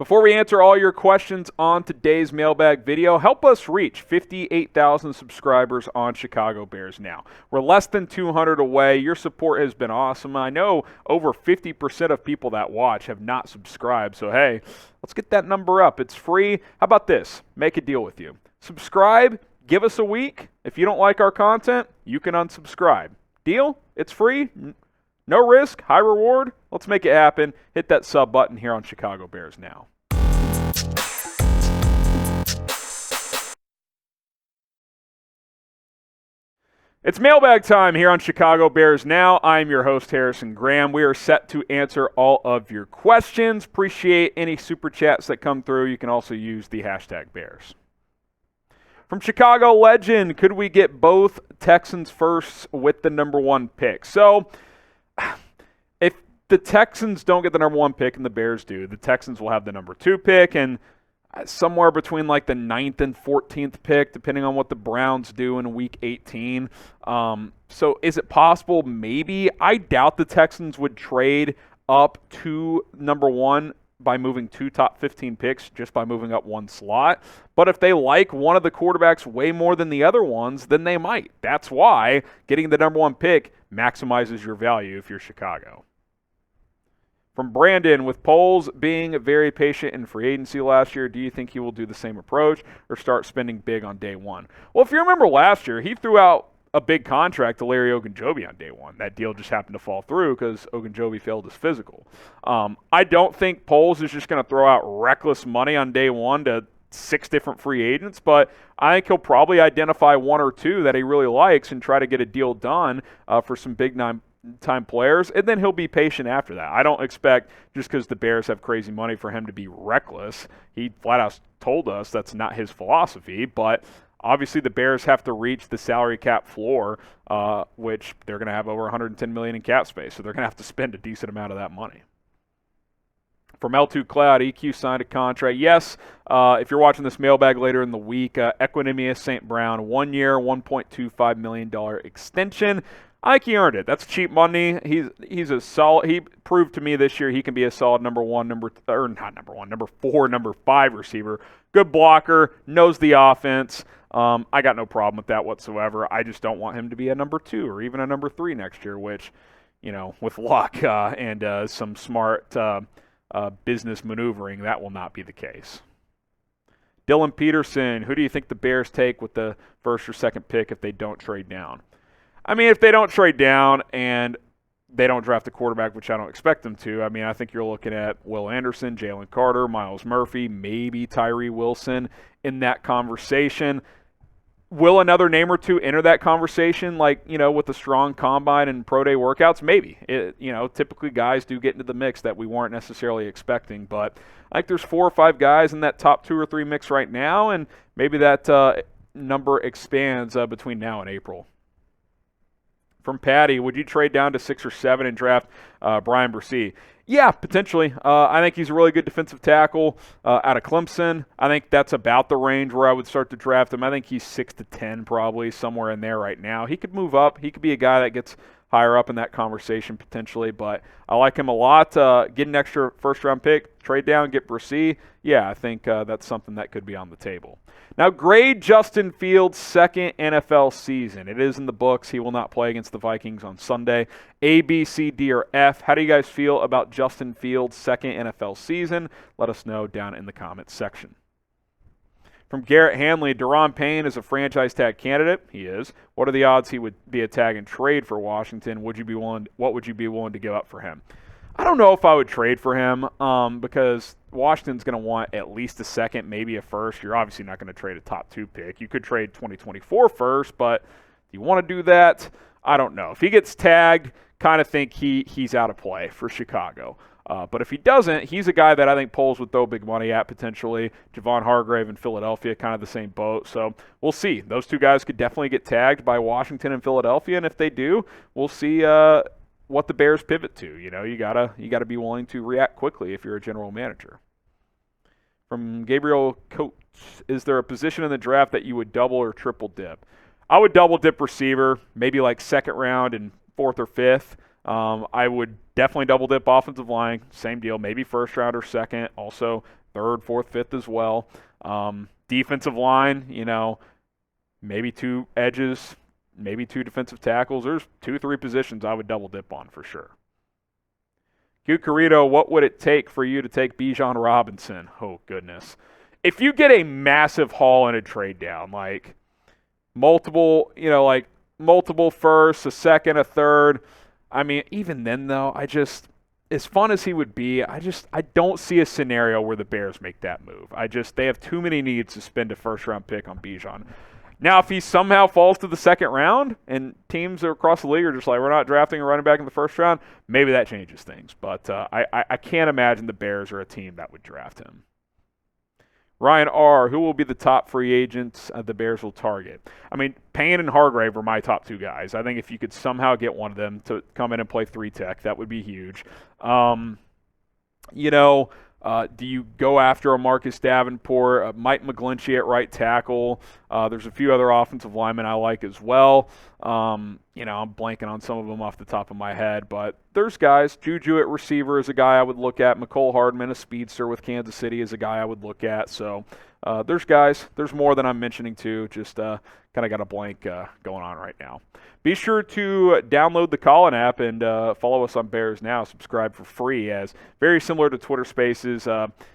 Before we answer all your questions on today's mailbag video, help us reach 58,000 subscribers on Chicago Bears now. We're less than 200 away. Your support has been awesome. I know over 50% of people that watch have not subscribed, so hey, let's get that number up. It's free. How about this? Make a deal with you. Subscribe, give us a week. If you don't like our content, you can unsubscribe. Deal? It's free. No risk, high reward. Let's make it happen. Hit that sub button here on Chicago Bears Now. It's mailbag time here on Chicago Bears Now. I'm your host, Harrison Graham. We are set to answer all of your questions. Appreciate any super chats that come through. You can also use the hashtag Bears. From Chicago Legend, could we get both Texans firsts with the number 1 pick? So, if the Texans don't get the number 1 pick and the Bears do, the Texans will have the number 2 pick and somewhere between like the 9th and 14th pick, depending on what the Browns do in week 18. So is it possible? Maybe. I doubt the Texans would trade up to number 1 by moving 2 top 15 picks just by moving up 1 slot. But if they like one of the quarterbacks way more than the other ones, then they might. That's why getting the number 1 pick maximizes your value if you're Chicago. From Brandon, with Poles being very patient in free agency last year, do you think he will do the same approach or start spending big on day 1? Well, if you remember last year, he threw out a big contract to Larry Ogunjobi on day 1. That deal just happened to fall through because Ogunjobi failed his physical. I don't think Poles is just going to throw out reckless money on day 1 to 6 different free agents, but I think he'll probably identify 1 or 2 that he really likes and try to get a deal done for some big time players, and then he'll be patient after that. I don't expect just because the Bears have crazy money for him to be reckless. He flat out told us that's not his philosophy, but obviously the Bears have to reach the salary cap floor, which they're going to have over $110 million in cap space, so they're going to have to spend a decent amount of that money. From L2 Cloud, EQ signed a contract. Yes, if you're watching this mailbag later in the week, Equanimeous St. Brown, 1 year, $1.25 million extension. I think he earned it. That's cheap money. He's a solid. He proved to me this year he can be a solid number 4, number 5 receiver. Good blocker, knows the offense. I got no problem with that whatsoever. I just don't want him to be a number 2 or even a number 3 next year, which, with luck and some smart business maneuvering, that will not be the case. Dylan Peterson, who do you think the Bears take with the first or second pick if they don't trade down? I mean, if they don't trade down and they don't draft a quarterback, which I don't expect them to, I think you're looking at Will Anderson, Jalen Carter, Myles Murphy, maybe Tyree Wilson in that conversation. Will another name or 2 enter that conversation, with a strong combine and pro day workouts? Maybe. Typically guys do get into the mix that we weren't necessarily expecting, but I think there's 4 or 5 guys in that top 2 or 3 mix right now, and maybe that number expands between now and April. From Patty, would you trade down to 6 or 7 and draft Bryan Bresee? Yeah, potentially. I think he's a really good defensive tackle out of Clemson. I think that's about the range where I would start to draft him. I think he's 6 to 10 probably, somewhere in there right now. He could move up. He could be a guy that gets higher up in that conversation potentially, but I like him a lot. Get an extra first-round pick, trade down, get Bresee. Yeah, I think that's something that could be on the table. Now, grade Justin Fields' second NFL season. It is in the books. He will not play against the Vikings on Sunday. A, B, C, D, or F. How do you guys feel about Justin Fields' second NFL season? Let us know down in the comments section. From Garrett Hanley, Daron Payne is a franchise tag candidate. He is. What are the odds he would be a tag and trade for Washington? What would you be willing to give up for him? I don't know if I would trade for him because Washington's going to want at least a second, maybe a first. You're obviously not going to trade a top 2 pick. You could trade 2024 first, but do you want to do that? I don't know. If he gets tagged, kind of think he's out of play for Chicago. But if he doesn't, he's a guy that I think Poles would throw big money at potentially. Javon Hargrave in Philadelphia, kind of the same boat. So we'll see. Those 2 guys could definitely get tagged by Washington and Philadelphia, and if they do, we'll see what the Bears pivot to. You gotta be willing to react quickly if you're a general manager. From Gabriel Coates, is there a position in the draft that you would double or triple dip? I would double dip receiver, maybe like second round and 4th or 5th. I would definitely double dip offensive line, same deal, maybe first round or second. Also, third, fourth, fifth as well. Defensive line, maybe 2 edges, maybe 2 defensive tackles. There's 2-3 positions I would double dip on for sure. Cucarito, what would it take for you to take Bijan Robinson? Oh, goodness. If you get a massive haul and a trade down, like multiple firsts, a second, a third, I mean, even then, though, as fun as he would be, I don't see a scenario where the Bears make that move. They have too many needs to spend a first-round pick on Bijan. Now, if he somehow falls to the second round and teams across the league are just like, we're not drafting a running back in the first round, maybe that changes things. But I can't imagine the Bears are a team that would draft him. Ryan R., who will be the top free agents the Bears will target? I mean, Payne and Hargrave are my top 2 guys. I think if you could somehow get one of them to come in and play 3-tech, that would be huge. Do you go after a Marcus Davenport, Mike McGlinchey at right tackle? There's a few other offensive linemen I like as well. I'm blanking on some of them off the top of my head, but there's guys. Juju at receiver is a guy I would look at. McCole Hardman, a speedster with Kansas City, is a guy I would look at. So there's guys. There's more than I'm mentioning too. Just kind of got a blank going on right now. Be sure to download the Callin app and follow us on Bears Now. Subscribe for free, as very similar to Twitter Spaces.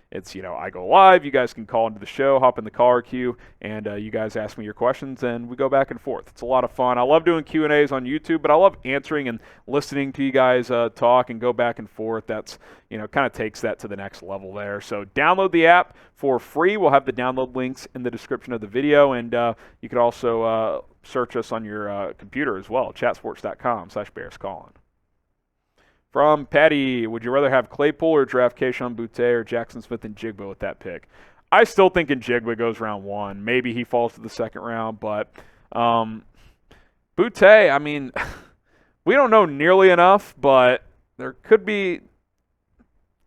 It's, I go live. You guys can call into the show, hop in the caller queue, and you guys ask me your questions, and we go back and forth. It's a lot of fun. I love doing Q&As on YouTube, but I love answering and listening to you guys talk and go back and forth. That's, kind of takes that to the next level there. So download the app for free. We'll have the download links in the description of the video, and you can also search us on your computer as well, chatsports.com/BearsCallin. From Patty, would you rather have Claypool or draft Kayshon Boutte or Jaxon Smith-Njigba with that pick? I still think Njigba goes round 1. Maybe he falls to the second round, but Boutte, I mean, we don't know nearly enough, but there could be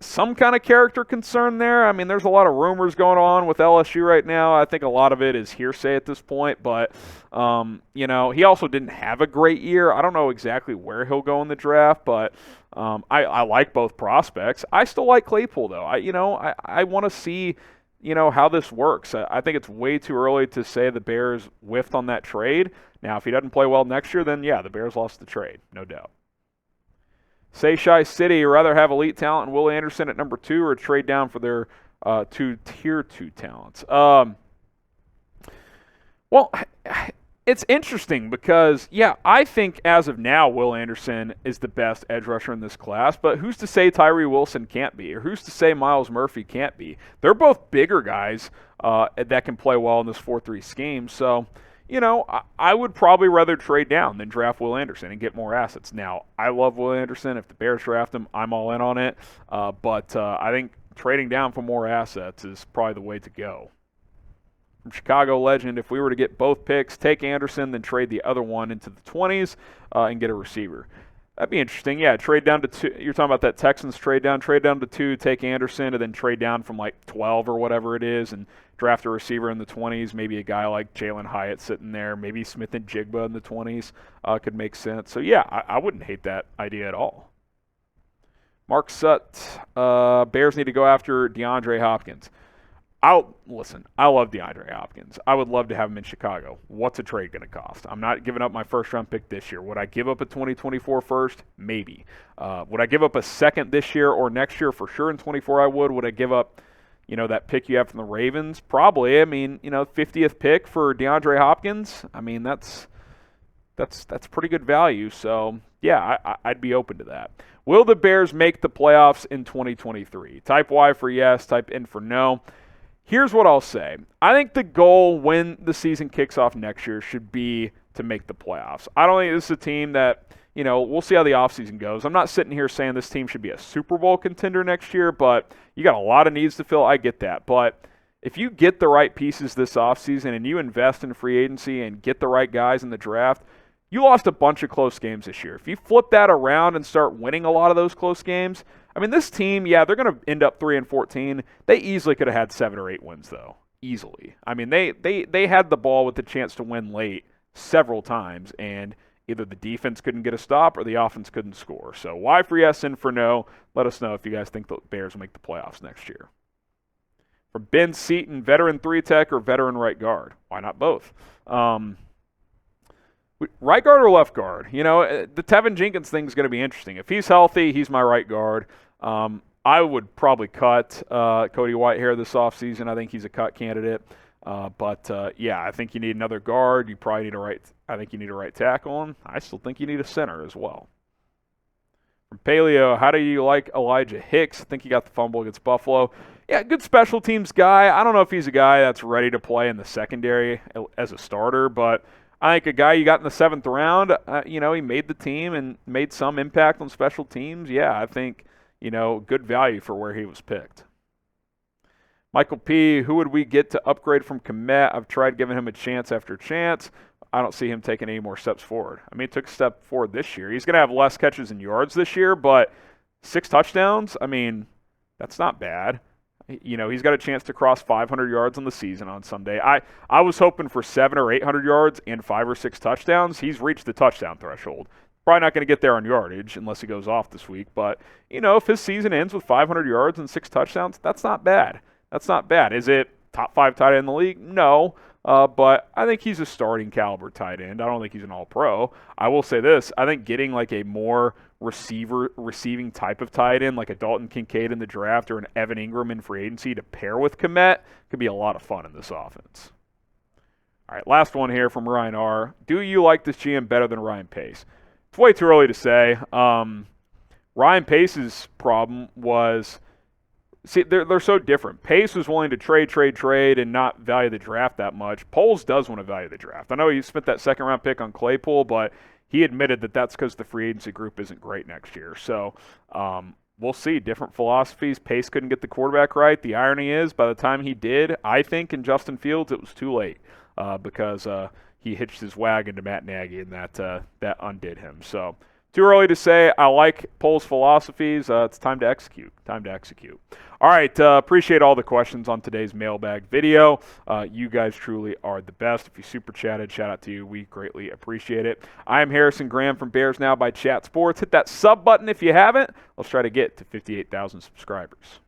some kind of character concern there. I mean, there's a lot of rumors going on with LSU right now. I think a lot of it is hearsay at this point, but, he also didn't have a great year. I don't know exactly where he'll go in the draft, but I like both prospects. I still like Claypool, though. I want to see, how this works. I think it's way too early to say the Bears whiffed on that trade. Now, if he doesn't play well next year, then, yeah, the Bears lost the trade, no doubt. Say Shy City, rather have elite talent and Will Anderson at number 2 or trade down for their tier 2 talents? Well, it's interesting because, yeah, I think as of now Will Anderson is the best edge rusher in this class, but who's to say Tyree Wilson can't be, or who's to say Miles Murphy can't be? They're both bigger guys that can play well in this 4-3 scheme, so I would probably rather trade down than draft Will Anderson and get more assets. Now, I love Will Anderson. If the Bears draft him, I'm all in on it. But I think trading down for more assets is probably the way to go. From Chicago Legend, if we were to get both picks, take Anderson, then trade the other one into the 20s and get a receiver. That'd be interesting. Yeah, trade down to 2. You're talking about that Texans trade down to 2, take Anderson, and then trade down from like 12 or whatever it is and draft a receiver in the 20s, maybe a guy like Jalen Hyatt sitting there, maybe Smith-Njigba in the 20s could make sense. So, yeah, I wouldn't hate that idea at all. Mark Sutt, Bears need to go after DeAndre Hopkins. I love DeAndre Hopkins. I would love to have him in Chicago. What's a trade going to cost? I'm not giving up my first-round pick this year. Would I give up a 2024 first? Maybe. Would I give up a second this year or next year? For sure in 24 I would. Would I give up, that pick you have from the Ravens? Probably. I mean, 50th pick for DeAndre Hopkins. I mean, that's pretty good value. So, yeah, I'd be open to that. Will the Bears make the playoffs in 2023? Type Y for yes, type N for no. Here's what I'll say. I think the goal when the season kicks off next year should be to make the playoffs. I don't think this is a team that, we'll see how the offseason goes. I'm not sitting here saying this team should be a Super Bowl contender next year, but you got a lot of needs to fill. I get that. But if you get the right pieces this offseason and you invest in free agency and get the right guys in the draft, you lost a bunch of close games this year. If you flip that around and start winning a lot of those close games, I mean, this team, yeah, they're going to end up 3-14. They easily could have had 7 or 8 wins, though. Easily. I mean, they had the ball with the chance to win late several times, and either the defense couldn't get a stop or the offense couldn't score. So Y for yes, N for no. Let us know if you guys think the Bears will make the playoffs next year. From Ben Seaton, veteran 3-tech or veteran right guard? Why not both? Right guard or left guard? You know, the Tevin Jenkins thing is going to be interesting. If he's healthy, he's my right guard. I would probably cut Cody Whitehair this offseason. I think he's a cut candidate. Yeah, I think you need another guard. You probably need I think you need a right tackle, and I still think you need a center as well. From Paleo, how do you like Elijah Hicks? I think he got the fumble against Buffalo. Yeah, good special teams guy. I don't know if he's a guy that's ready to play in the secondary as a starter, but I think a guy you got in the 7th round, he made the team and made some impact on special teams. Yeah, I think, good value for where he was picked. Michael P., who would we get to upgrade from Kmet? I've tried giving him a chance after chance. I don't see him taking any more steps forward. I mean, he took a step forward this year. He's going to have less catches and yards this year, but 6 touchdowns, I mean, that's not bad. He's got a chance to cross 500 yards on the season on Sunday. I was hoping for 700 or 800 yards and 5 or 6 touchdowns. He's reached the touchdown threshold. Probably not going to get there on yardage unless he goes off this week. But, if his season ends with 500 yards and 6 touchdowns, that's not bad. That's not bad. Is it top 5 tight end in the league? No. But I think he's a starting caliber tight end. I don't think he's an all-pro. I will say this. I think getting like a more receiving type of tight end, like a Dalton Kincaid in the draft or an Evan Ingram in free agency to pair with Kmet could be a lot of fun in this offense. All right, last one here from Ryan R. Do you like this GM better than Ryan Pace? It's way too early to say. Ryan Pace's problem was... See, they're so different. Pace was willing to trade, and not value the draft that much. Poles does want to value the draft. I know he spent that 2nd-round pick on Claypool, but he admitted that that's because the free agency group isn't great next year. So we'll see. Different philosophies. Pace couldn't get the quarterback right. The irony is, by the time he did, I think in Justin Fields, it was too late because he hitched his wagon to Matt Nagy, and that undid him. So too early to say. I like Poles' philosophies. It's time to execute. All right. Appreciate all the questions on today's mailbag video. You guys truly are the best. If you super chatted, shout out to you. We greatly appreciate it. I am Harrison Graham from Bears Now by Chat Sports. Hit that sub button if you haven't. Let's try to get to 58,000 subscribers.